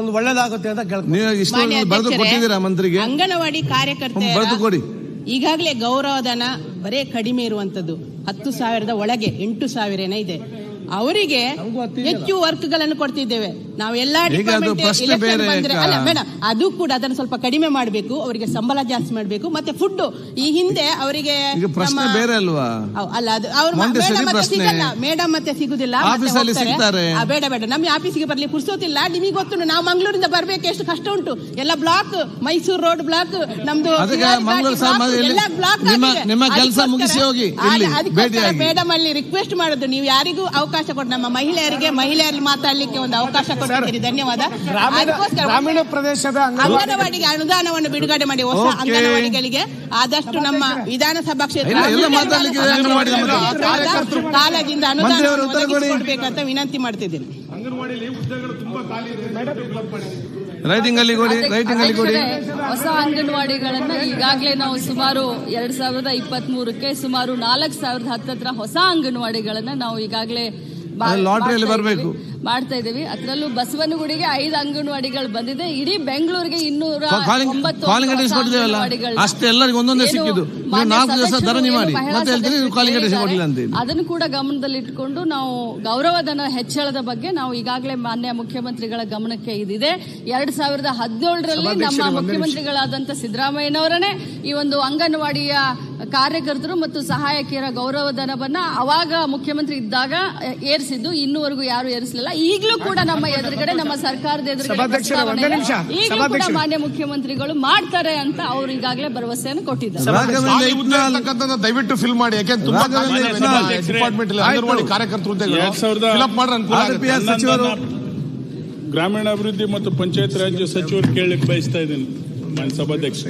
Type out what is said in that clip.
ಒಂದು ಒಳ್ಳೇದಾಗುತ್ತೆ ಅಂತ ಕೇಳ್ತೀನಿ. ನೀವು ಇಷ್ಟು ಬರೆದು ಕೊಟ್ಟಿದ್ದೀರಾ ಮಂತ್ರಿಗೆ? ಅಂಗನವಾಡಿ ಕಾರ್ಯಕರ್ತೆ ಬರೆದು ಕೊಡಿ. ಈಗಾಗಲೇ ಗೌರವಧನ ಬರೇ ಕಡಿಮೆ ಇರುವಂತದ್ದು 10,000 ಒಳಗೆ 8,000 ಇದೆ. ಅವರಿಗೆ ಹೆಚ್ಚು ವರ್ಕ್ ಗಳನ್ನು ಕೊಡ್ತಿದ್ದೇವೆ ನಾವು ಎಲ್ಲಾ ಡಿಪಾರ್ಟ್ಮೆಂಟ್. ಅಲ್ಲ ಮೇಡಮ್, ಅದು ಕೂಡ ಅದನ್ನು ಸ್ವಲ್ಪ ಕಡಿಮೆ ಮಾಡಬೇಕು, ಅವರಿಗೆ ಸಂಬಳ ಜಾಸ್ತಿ ಮಾಡಬೇಕು. ಮತ್ತೆ ಫುಡ್ ಈ ಹಿಂದೆ ಅವರಿಗೆ ಪ್ರಶ್ನೆ ಬೇರೆ ಅಲ್ವಾ? ಅಲ್ಲ, ಅದು ಅವ್ರು ಸಿಗಲ್ಲ ಮೇಡಮ್, ಮತ್ತೆ ಸಿಗುದಿಲ್ಲ. ಬೇಡ ಬೇಡ, ನಮ್ಮ ಆಫೀಸಿಗೆ ಬರ್ಲಿ ಪುರ್ಸೋತಿಲ್ಲ. ನಿಮಗೆ ಗೊತ್ತು, ನಾವು ಮಂಗಳೂರಿಂದ ಬರ್ಬೇಕು ಎಷ್ಟು ಕಷ್ಟ ಉಂಟು. ಎಲ್ಲ ಬ್ಲಾಕ್, ಮೈಸೂರು ರೋಡ್ ಬ್ಲಾಕ್, ನಮ್ದು ಎಲ್ಲ ಬ್ಲಾಕ್. ಮೇಡಮ್ ಅಲ್ಲಿ ರಿಕ್ವೆಸ್ಟ್ ಮಾಡೋದು, ನೀವು ಯಾರಿಗೂ ಅವಕಾಶ ಕೊಟ್ಟು ನಮ್ಮ ಮಹಿಳೆಯರಲ್ಲಿ ಮಾತಾಡ್ಲಿಕ್ಕೆ ಒಂದು ಅವಕಾಶ ಕೊಟ್ಟಿದ್ದೀರಿ, ಧನ್ಯವಾದ. ಗ್ರಾಮೀಣ ಪ್ರದೇಶದ ಅಂಗನವಾಡಿಗೆ ಅನುದಾನವನ್ನು ಬಿಡುಗಡೆ ಮಾಡಿ, ಹೊಸ ಅಂಗನವಾಡಿಗಳಿಗೆ ಆದಷ್ಟು ನಮ್ಮ ವಿಧಾನಸಭಾ ಕ್ಷೇತ್ರ ಕಾಲೇಜಿಂದ ಅನುದಾನ ಕೊಡಬೇಕಂತ ವಿನಂತಿ ಮಾಡ್ತಿದ್ದೀನಿ. ರೈಟಿಂಗ್ ಅಲ್ಲಿ ಕೊಡಿ. ಹೊಸ ಅಂಗನವಾಡಿಗಳನ್ನ ಈಗಾಗಲೇ ನಾವು ಸುಮಾರು 2023ಕ್ಕೆ ಸುಮಾರು 4,000 ಹತ್ತತ್ರ ಹೊಸ ಅಂಗನವಾಡಿಗಳನ್ನ ನಾವು ಈಗಾಗಲೇ ಮಾಡ್ತಾ ಇದ್ದೀವಿ. ಅದರಲ್ಲೂ ಬಸವನಗುಡಿಗೆ 5 ಅಂಗನವಾಡಿಗಳು ಬಂದಿದೆ. ಇಡೀ ಬೆಂಗಳೂರಿಗೆ 209 ಅದನ್ನು ಕೂಡ ಗಮನದಲ್ಲಿಟ್ಟುಕೊಂಡು ನಾವು ಗೌರವಧನ ಹೆಚ್ಚಳದ ಬಗ್ಗೆ ನಾವು ಈಗಾಗಲೇ ಮಾನ್ಯ ಮುಖ್ಯಮಂತ್ರಿಗಳ ಗಮನಕ್ಕೆ ಇದಿದೆ. 2017ರಲ್ಲಿ ನಮ್ಮ ಮುಖ್ಯಮಂತ್ರಿಗಳಾದಂತ ಸಿದ್ದರಾಮಯ್ಯನವರನ್ನೇ ಈ ಒಂದು ಅಂಗನವಾಡಿಯ ಕಾರ್ಯಕರ್ತರು ಮತ್ತು ಸಹಾಯಕಿಯರ ಗೌರವಧನವನ್ನ ಅವಾಗ ಮುಖ್ಯಮಂತ್ರಿ ಇದ್ದಾಗ ಏರಿಸಿದ್ದು, ಇನ್ನೂವರೆಗೂ ಯಾರು ಏರಿಸಲಿಲ್ಲ. ಈಗಲೂ ಕೂಡ ನಮ್ಮ ಎದುರುಗಡೆ, ನಮ್ಮ ಸರ್ಕಾರದ ಎದುರುಗಡೆ ಈಗಲೂ ಕೂಡ ಮಾನ್ಯ ಮುಖ್ಯಮಂತ್ರಿಗಳು ಮಾಡ್ತಾರೆ ಅಂತ ಅವರು ಈಗಾಗಲೇ ಭರವಸೆಯನ್ನು ಕೊಟ್ಟಿದ್ದಾರೆ. ದಯವಿಟ್ಟು ಫಿಲ್ ಮಾಡಿ, ಯಾಕೆಂದ್ರೆ ತುಂಬಾ ಡಿಪಾರ್ಟ್ಮೆಂಟ್ ಅಂಗನವಾಡಿ ಕಾರ್ಯಕರ್ತರು ಗ್ರಾಮೀಣಾಭಿವೃದ್ಧಿ ಮತ್ತು ಪಂಚಾಯತ್ ರಾಜ್ ಸಚಿವರು ಕೇಳಲಿಕ್ಕೆ ಬಯಸ್ತಾ ಇದ್ದೀನಿ ಸಭಾಧ್ಯಕ್ಷ.